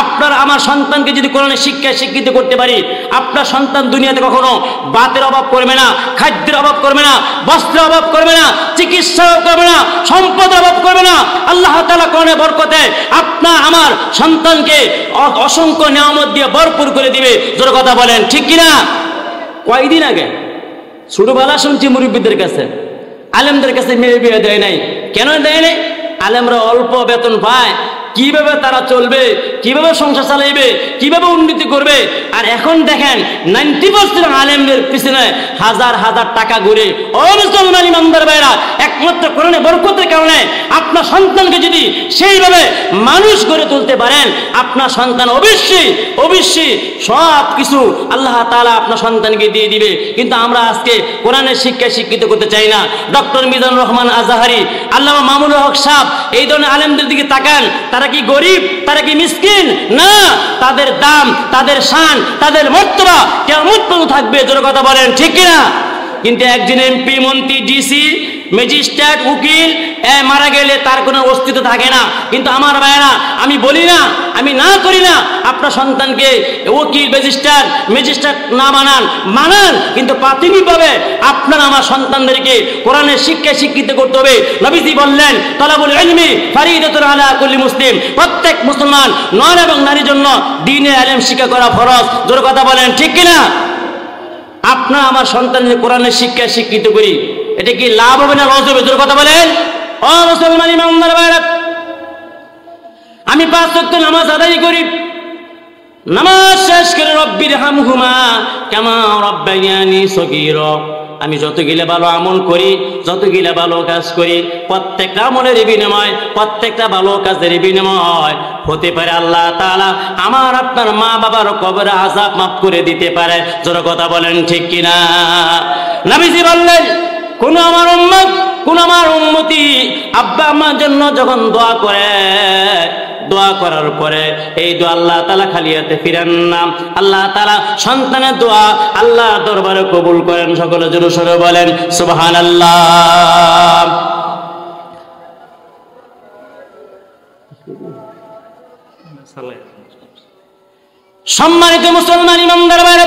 Speaker 1: আপনার আমার সন্তানকে যদি কোরআনের শিক্ষায় শিক্ষিত করতে পারি, আপনার সন্তান দুনিয়াতে কখনো বাতের অভাব করবে না, খাদ্যের অভাব করবে না, বস্ত্রের অভাব করবে না, চিকিৎসার অভাব করবে না, সম্পদের অভাব করবে না। আল্লাহ তাআলা কোরআনের বরকতে আপনার আমার সন্তানকে অসংখ্য নিয়ামত দিয়ে ভরপুর করে দিবে। জোর কথা বলেন, ঠিক কিনা? কয়দিন আগে ছোটবেলা শুনছি মুরব্বীদের কাছে, আলেমদের কাছে মেয়ে বিয়ে দেয় নাই। কেন দেয় নাই? আলেমরা অল্প বেতন পায়, কিভাবে তারা চলবে, কিভাবে সংসার চালাইবে, কিভাবে উন্নতি করবে। আর এখন দেখেন 90% আলেমদের পিছনে হাজার হাজার টাকা ঘুরে। ও মুসলমান ইমানদার ভাইরা, একমাত্র কোরআনে বরকতের কারণে আপনার সন্তানকে যদি সেইভাবে মানুষ গড়ে তুলতে পারেন, আপনার সন্তান অবশ্যই অবশ্যই সব কিছু আল্লাহ তাআলা আপনার সন্তানকে দিয়ে দিবে। কিন্তু আমরা আজকে কোরআনের শিক্ষায় শিক্ষিত করতে চাই না। ডক্টর মিজানুর রহমান আজহারি, আল্লামা মামুনুল হক সাহেব, এই ধরনের আলেমদের দিকে তাকান। তারা কি গরিব? তারা কি মিসকিন? না, তাদের দাম, তাদের শান, তাদের মর্তবা কিয়ামত পর্যন্ত থাকবে। জোরে কথা বলেন ঠিক কিনা? কিন্তু একজন এমপি, মন্ত্রী, ডিসি, ম্যাজিস্ট্রেট, উকিল মারা গেলে তার কোনো অস্তিত্ব থাকে না। কিন্তু আমার ভাইয়েরা, আমি বলি না, আমি না করি না আপনার সন্তানকে উকিল, ম্যাজিস্ট্রেট না মানান, কিন্তু প্রাথমিকভাবে আপনার আমার সন্তানদেরকে কোরআনের শিক্ষায় শিক্ষিত করতে হবে। নবীজি বললেন, তালাবুল ইলমি ফারিদাতুন আলা কুল্লি মুসলিম, প্রত্যেক মুসলমান নর এবং নারীর জন্য দ্বীনের ইলম শিক্ষা করা ফরজ। জোরে কথা বলেন ঠিক কিনা? আপনার আমার সন্তানদের কোরআনের শিক্ষায় শিক্ষিত করি, এটা কি লাভ হবে না লস হবে? জোরে কথা বলেন। ও মুসলমান ইমানদার ভাইরা, আমি 5 ওয়াক্ত নামাজ আদায় করি, নামাজ শেষ করে রব্বির হামহুমা কামা রাব্বায়ানি সগীরা, আমি যতগুলো ভালো আমল করি, যতগুলো ভালো কাজ করি, প্রত্যেকটা আমলের বিনিময়, প্রত্যেকটা ভালো কাজের বিনিময় হতে পারে আল্লাহ তাআলা আমার আপনার মা বাবার কবরে আযাব মাফ করে দিতে পারে। জোরে কথা বলেন ঠিক কিনা? নবীজি বললেন, কোন আমার উম্মত, কোন আমার উম্মতি আব্বা আম্মার জন্য যখন দোয়া করে, দোয়া করার পরে এই দোয়া আল্লাহ তাআলা খালি হাতে ফিরান না। আল্লাহ তাআলা সন্তানের দোয়া আল্লাহ দরবারে কবুল করেন। সকলে জোরে সোরে বলেন সুবহানাল্লাহ। সম্মানিত মুসলমান ইমানদার ভাইরা,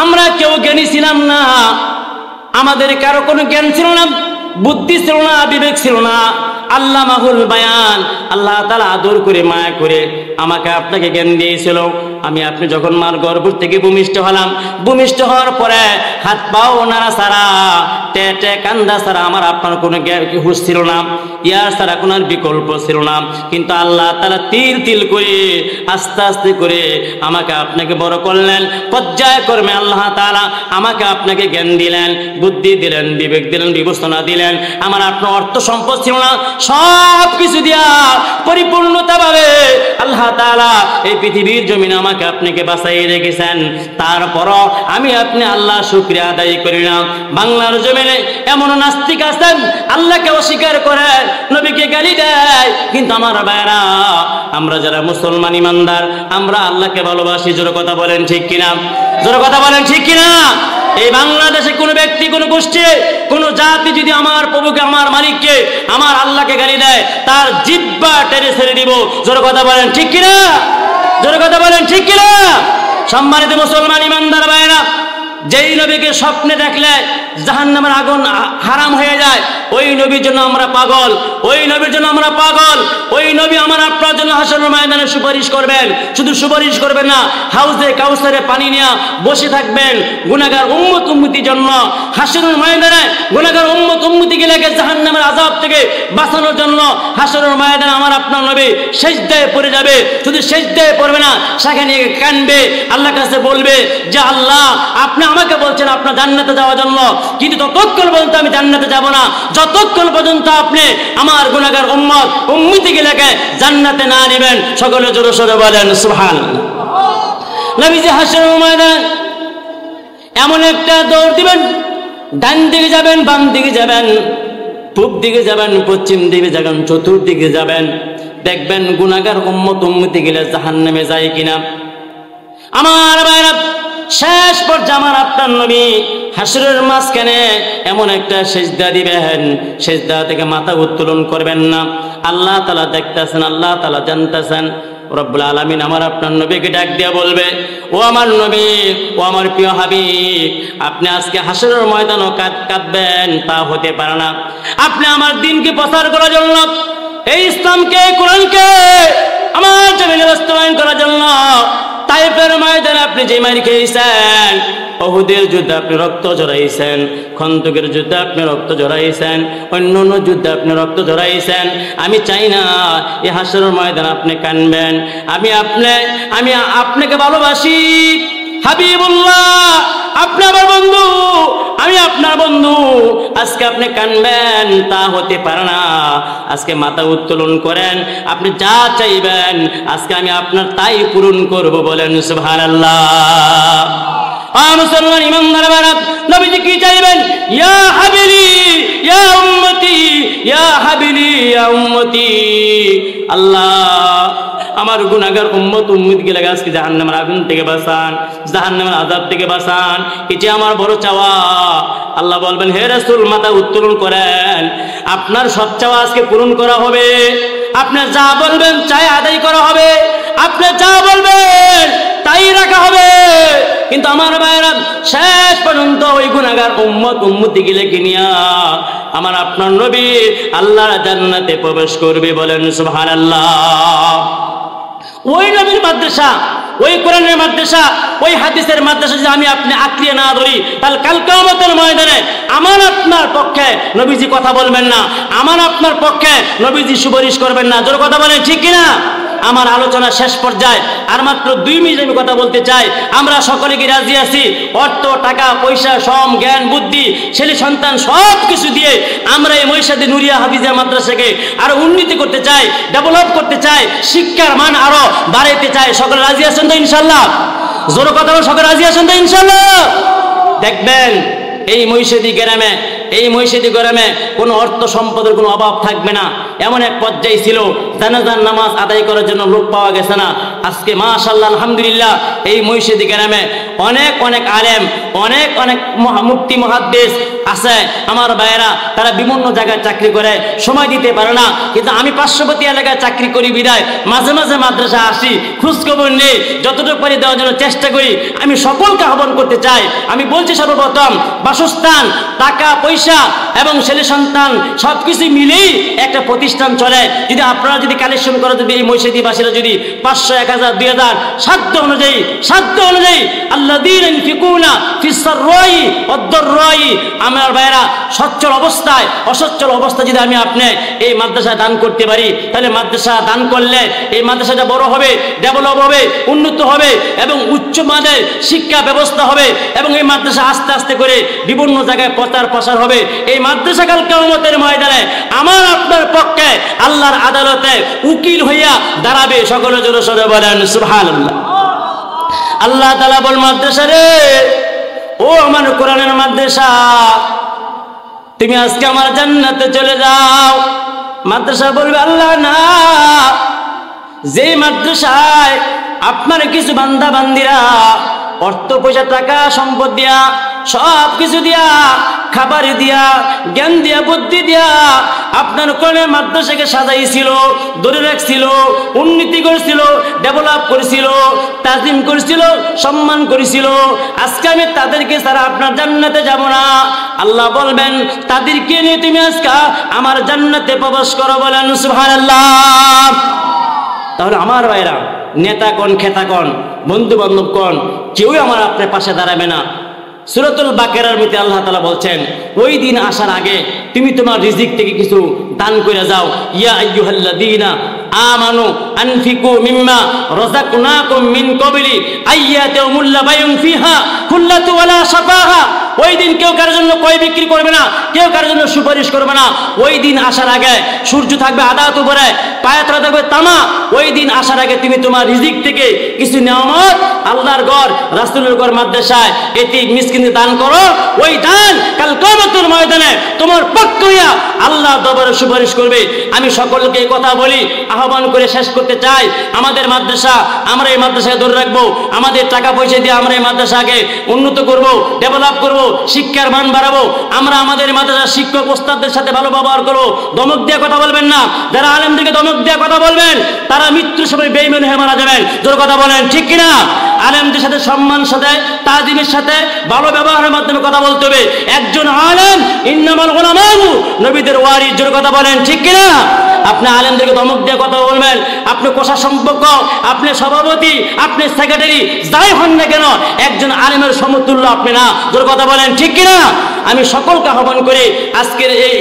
Speaker 1: আমরা কেউ জ্ঞানী ছিলাম না, আমাদের কারো কোনো জ্ঞান ছিল না, বুদ্ধি ছিল না, বিবেক ছিল না। আল্লামাহুল বায়ান, আল্লাহ তাআলা আদর করে মায়া করে আমাকে আপনাকে জ্ঞান দিয়েছিল। আপনি যখন মার গর্ভ থেকে ভূমিষ্ঠ হলাম, ভূমিষ্ঠ হওয়ার পরে হাত পাও নাড়া ছাড়া, টেটে কান্দা ছাড়া আমার আপনার কোনো হুঁশ ছিল না, ইয়ার ছাড়া কোনো বিকল্প ছিল না। কিন্তু আল্লাহ তাআলা তিল তিল করে আস্তে আস্তে করে আমাকে আপনাকে বড় করলেন। পর্যায়ক্রমে আল্লাহ তাআলা আমাকে আপনাকে জ্ঞান দিলেন, বুদ্ধি দিলেন, বিবেক দিলেন, বিবেচনা দিলেন। আমার আপনার অর্থ সম্পদ ছিল না, সব কিছু দিয়া পরিপূর্ণতা ভাবে আল্লাহ তাআলা এই পৃথিবীর জমিনে আমাকে আপনাকে বাঁচাইয়ে রেখেছেন। তারপরও আমি আপনি আল্লাহ শুকরিয়া আদায় করি না। বাংলার জমিনে এমন নাস্তিক আছেন, আল্লাহকে অস্বীকার করে, নবীকে গালি দেয়। কিন্তু আমার ভাইরা, আমরা যারা মুসলমান ইমানদার, আমরা আল্লাহকে ভালোবাসি। জোরে কথা বলেন ঠিক কিনা? জোরে কথা বলেন ঠিক কিনা? এই বাংলাদেশে কোনো ব্যক্তি, কোনো গোষ্ঠী, কোনো জাতি যদি আমার প্রভুকে, আমার মালিককে, আমার আল্লাহকে গালি দেয়, তার জিহ্বা টেনে ছেড়ে দিব। জোরে কথা বলেন ঠিক কিনা? জোরে কথা বলেন ঠিক কিনা? সম্মানিত মুসলমান ইমানদার ভাইরা, যেই নবীকে স্বপ্নে দেখলে জাহান্নামের আগুন হারাম হয়ে যায়, ওই নবীর জন্য আমরা পাগল, ওই নবীর জন্য আমরা পাগল। ওই নবী আমার আপনার জন্য হাসরের ময়দানে সুপারিশ করবেন। শুধু সুপারিশ করবেন না, হাউজে কাউসারে পানি নিয়ে বসে থাকবেন গুনাহগার উম্মত উম্মতির জন্য। হাসরের ময়দানে গুনাহগার উম্মত উম্মতিগুলোকে জাহান্নামের আযাব থেকে বাঁচানোর জন্য হাসরের ময়দানে আমার আপনার নবী সিজদায় পড়ে যাবে। শুধু সিজদায় পড়বে না, সেখানে কাঁদবে, আল্লাহর কাছে বলবে যে আল্লাহ, আপনি আমাকে বলছেন আপনার জান্নাতে যাওয়ার জন্য, কিন্তু ততক্ষণ পর্যন্ত আমি জান্নাতে যাব না যতক্ষণ পর্যন্ত আপনি আমার গুনাহগার উম্মত উম্মতিগুলোকে জান্নাতে না নেবেন। সকলে জোরে সোরে বলেন সুবহানাল্লাহ। নবীজি হাসরের ময়দানে এমন একটা দৌড় দিবেন, ডান দিকে যাবেন, বাম দিকে যাবেন, পূব দিকে যাবেন, পশ্চিম দিকে যাবেন, চতুর্দিকে যাবেন, দেখবেন গুনাহগার উম্মত উম্মতিগুলো জাহান্নামে যায় কিনা। আমার ভাইরা, শেষ পর্যায়ে আমার আপনার নবী হাসরের মাঝখানে এমন একটা সিজদা দিবেন, সিজদা থেকে মাথা উত্তোলন করবেন না। আল্লাহ তাআলা দেখতেছেন, আল্লাহ তাআলা জানতেছেন। রব্বুল আলামিন আমার আপনার নবীকে ডাক দিয়ে বলবে, ও আমার নবী, ও আমার প্রিয় হাবিব, আপনি আজকে হাসরের ময়দানও কাঁদবেন তা হতে পারে না। আপনি আমার দ্বীনকে প্রচার করার জন্য, এই ইসলামকে, কোরআনকে আমার জমিনে বাস্তবায়ন করার জন্য তাইফের ময়দানে আপনি যে মার খেয়েছেন, উহুদের যুদ্ধে আপনি রক্ত ঝরাইছেন, খন্দকের যুদ্ধে আপনি রক্ত ঝরাইছেন, অন্য যুদ্ধে আপনি রক্ত ঝরাইছেন। আমি চাই না এই হাসরের ময়দানে আপনি কানবেন। আমি আপনাকে ভালোবাসি হাবিবুল্লাহ, আপনি আমার বন্ধু, আমি আপনার বন্ধু। আজকে আপনি কানবেন তা হতে পারে না। আজকে মাথা উত্তোলন করেন, আপনি যা চাইবেন আজকে আমি আপনার তাই পূরণ করব। বলেন সুবহানাল্লাহ। মুসলমান ইমানদার বারাত, নবীজি কি চাইবেন? ইয়া হাবিলি ইয়া উম্মতি, ইয়া হাবিলি ইয়া উম্মতি। আল্লাহ আমার গুনাহগার উম্মত উম্মতকে আজকে জাহান্নামের আগুন থেকে বাঁচান, জাহান্নামের আযাব থেকে বাঁচান। এটি আমার বড় চাওয়া। আল্লাহ বলবেন, হে রাসূল মাথা উত্তোলন করেন, আপনার সব চাওয়া আজকে পূরণ করা হবে। আপনি যা বলবেন চাই আদায় করা হবে, আপনি যা বলবেন তাই রাখা হবে। কিন্তু আমার ভাইরা, শেষ পর্যন্ত ওই গুনাহগার উম্মত উম্মতিগুলোকে নিয়া আমার আপনার নবী আল্লাহর জান্নাতে প্রবেশ করবে। বলেন সুবহানাল্লাহ। ওই নবীর মাদ্রাসা, ওই কোরআনের মাদ্রাসা, ওই হাদিসের মাদ্রাসা যদি আমি আপনি আঁকড়িয়ে না ধরি, তাহলে কাল কিয়ামতের ময়দানে আমার আপনার পক্ষে নবীজি কথা বলবেন না, আমার আপনার পক্ষে নবীজি সুপারিশ করবেন না। জোর কথা বলেন ঠিক কিনা? আমার আলোচনা শেষ পর্যায়ে আর মাত্র 2 মিনিট আমি কথা বলতে চাই। আমরা সকলে কি রাজি আছি? অর্থ, টাকা, পয়সা, শ্রম, জ্ঞান, বুদ্ধি, ছেলে সন্তান সব কিছু দিয়ে আমরা এই মহিষাদী নুরিয়া হাফিজা মাদ্রাসাকে আরো উন্নতি করতে চাই, ডেভেলপ করতে চাই, শিক্ষার মান আরো বাড়াইতে চাই। সকলে রাজি আছেন তো ইনশাল্লাহ? জোর কথা বলে সকলে রাজি আছেন তো ইনশাল্লাহ? দেখবেন এই মহিষাদী গ্রামে কোনো অর্থ সম্পদের কোনো অভাব থাকবে না। এমন এক পর্যায়ে ছিল জানাজার নামাজ আদায় করার জন্য লোক পাওয়া গেছে না। আজকে মাশাআল্লাহ আলহামদুলিল্লাহ এই মহিষাদী গ্রামে অনেক আলেম, অনেক মুফতি মুহাদ্দিস আছে আমার ভাইয়েরা। তারা বিভিন্ন জায়গায় চাকরি করে, সময় দিতে পারে না। কিন্তু আমি পার্শ্ববর্তী এলাকায় চাকরি করি বিদায় মাঝে মাঝে মাদ্রাসা আসি, খোঁজখবর নেই, যতটুকু পারি দেওয়ার জন্য চেষ্টা করি। আমি সকলকে আহ্বান করতে চাই। আমি বলছি সর্বপ্রথম বাসস্থান, টাকা পয়সা এবং ছেলে সন্তান সবকিছু মিলেই একটা প্রতিষ্ঠান চলে। যদি আপনারা যদি কালেকশন করে, যদি এই মহিষাদীবাসীরা যদি 500, 1000, 2000 সাধ্য অনুযায়ী আল্লাযীনা ইনফিকুনা ফিস সাররাই ওয়াদ-দাররাই, আমার ভাইরা সচ্ছল অবস্থায় অসচ্ছল অবস্থায় যদি আমি আপনি এই মাদ্রাসায় দান করতে পারি, তাহলে মাদ্রাসা দান করলে এই মাদ্রাসাটা বড় হবে, ডেভেলপ হবে, উন্নত হবে এবং উচ্চ মানের শিক্ষা ব্যবস্থা হবে এবং এই মাদ্রাসা আস্তে আস্তে করে বিভিন্ন জায়গায় প্রচার প্রসার হবে। এই মাদ্রাসা কাল কিয়ামতের ময়দানে আমার আপনার পক্ষে আল্লাহর আদালতে উকিল হইয়া দাঁড়াবে। সকলে জোরে সোরে বলেন সুবহানাল্লাহ। আল্লাহ তাআলা বল, মাদ্রাসা রে, ও আমার কোরআনের মাদ্রাসা, তুমি আজকে আমার জান্নাতে চলে যাও। মাদ্রাসা বলবে, আল্লাহ না, যে মাদ্রাসায় আপনার কিছু বান্দা বান্দিরা অর্থ পয়সা টাকা সম্পদ দিয়া সব কিছু দিয়া, খাবার দিয়া, জ্ঞান দিয়া, বুদ্ধি দিয়া আপনার কোরআনের মাদ্রাসাকে সাজাইছিল, ধরে রাখছিল, উন্নতি করেছিল, ডেভেলপ করেছিল, তাজিম করেছিল, সম্মান করেছিল, আজকে আমি তাদেরকে ছাড়া আপনার জান্নাতে যাব না। আল্লাহ বলবেন, তাদেরকে নিয়ে তুমি আজকে আমার জান্নাতে প্রবেশ করো। বলেন সুবহানাল্লাহ। তাহলে আমার ভাইরা, নেতা কোন, খেতা কোন, বন্ধু বান্ধব কোন, কেউই আমার আপনার পাশে দাঁড়াবে না। সূরাতুল বাকারার মধ্যে আল্লাহ তাআলা বলছেন, ওই দিন আসার আগে তুমি তোমার রিজিক থেকে কিছু দান করে যাও। ইয়া আইয়ুহাল্লাযীনা আমানু আনফিকু মিম্মা রাযাকনাকুম মিন ক্বাবলি আইয়াতাউমুল বাইউন ফিহা কুল্লাতু ওয়ালা শাফাহা। ওই দিন কেউ কারোর জন্য ক্রয় বিক্রি করবে না, কেউ কারোর জন্য সুপারিশ করবে না। ওই দিন আসার আগে সূর্য থাকবে আদাত উপরে, পায়ে তলা থাকবে তামা। ওই দিন আসার আগে তুমি তোমার রিজিক থেকে কিছু নিয়ামত আল্লাহর ঘর, রাসূলের ঘর, মাদ্রাসায়, এতিম মিসকিনকে দান করো। ওই দান কাল কিয়ামতের ময়দানে তোমার পক্ষ হইয়া আল্লাহর দরবারে সুপারিশ করবে। আমি সকলকে এই কথা বলি, আহ্বান করে শেষ করতে চাই। আমাদের মাদ্রাসা, আমরা এই মাদ্রাসাকে ধরে রাখবো। আমাদের টাকা পয়সা দিয়ে আমরা এই মাদ্রাসাকে উন্নত করব, ডেভেলপ করব, শিক্ষার মান বাড়াবো। আমরা আমাদের মাদ্রাসার শিক্ষক ওস্তাদদের সাথে ভালো ব্যবহার করবো। ধমক দিয়ে কথা বলবেন না। যারা আলেমদেরকে ধমক দিয়ে কথা বলবেন, তারা মৃত্যুর সময় বেঈমান হয়ে মারা যাবেন। জোর কথা বলেন ঠিক কিনা? আলেমদের সাথে সম্মানের সাথে, তাজিমের সাথে, ভালো ব্যবহারের মাধ্যমে কথা বলতে হবে। একজন আলেম ইন্নামাল উলামাউ নবীদের ওয়ারিস, জোরে কথা বলেন ঠিক কিনা? আপনি আলেমদেরকে ধমক দিয়ে কথা বলবেন, আপনি কোষা সম্পর্ক, আপনি সভাপতি, আপনি সেক্রেটারি, যাই হন না কেন, একজন আলেমের সমতুল্য আপনি না, জোরে কথা বলেন ঠিক কিনা? আমি সকলকে আহ্বান করি আজকের এই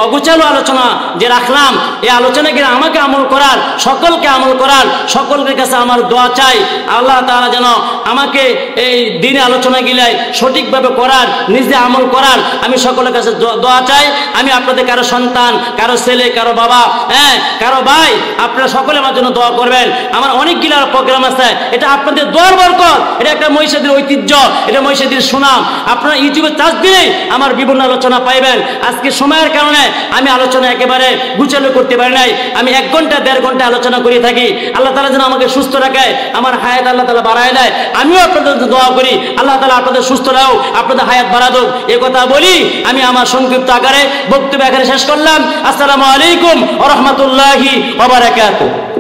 Speaker 1: অগোছালো আলোচনা যে রাখলাম, এই আলোচনাকে আমাকে আমল করার, সকলকে আমল করার, সকলের কাছে আমার দোয়া চাই। আল্লাহ তাআলা যেন আমাকে এই দিনে আলোচনা গিলায় সঠিকভাবে করার, নিজে আমল করার আমি সকলের কাছে দোয়া চাই। আমি আপনাদের কারো সন্তান, কারো ছেলে, কারো বাবা, কারো ভাই, আপনারা সকলে আমার জন্য দোয়া করবেন। আমার অনেকগুলো প্রোগ্রাম আছে, এটা আপনাদের দোয়ার বরকত, এটা একটা মহিষাদীর ঐতিহ্য, এটা মহিষাদীর সুনাম। আপনারা ইউটিউবে চার্জ দিলেই আমার বিভিন্ন আলোচনা পাইবেন। আজকে সময়ের কারণে আমি আলোচনা একেবারে গুছালো করতে পারি নাই। আমি 1 ঘন্টা 1.5 ঘন্টা আলোচনা করে থাকি। আল্লাহ তাআলা যেন আমাকে সুস্থ রাখে, আমার হায়াত আল্লাহ তাআলা বাড়ায় দেয়। আমিও আপনাদের দোয়া করি আল্লাহ তাআলা আপনাদের সুস্থ রাখুক, আপনাদের হায়াত বাড়া দেক। এই কথা বলি আমি আমার সংক্ষিপ্ত আকারে বক্তব্য এখানে শেষ করলাম। আসসালামু আলাইকুম ওয়া রাহমাতুল্লাহি ওয়া বারাকাতুহু।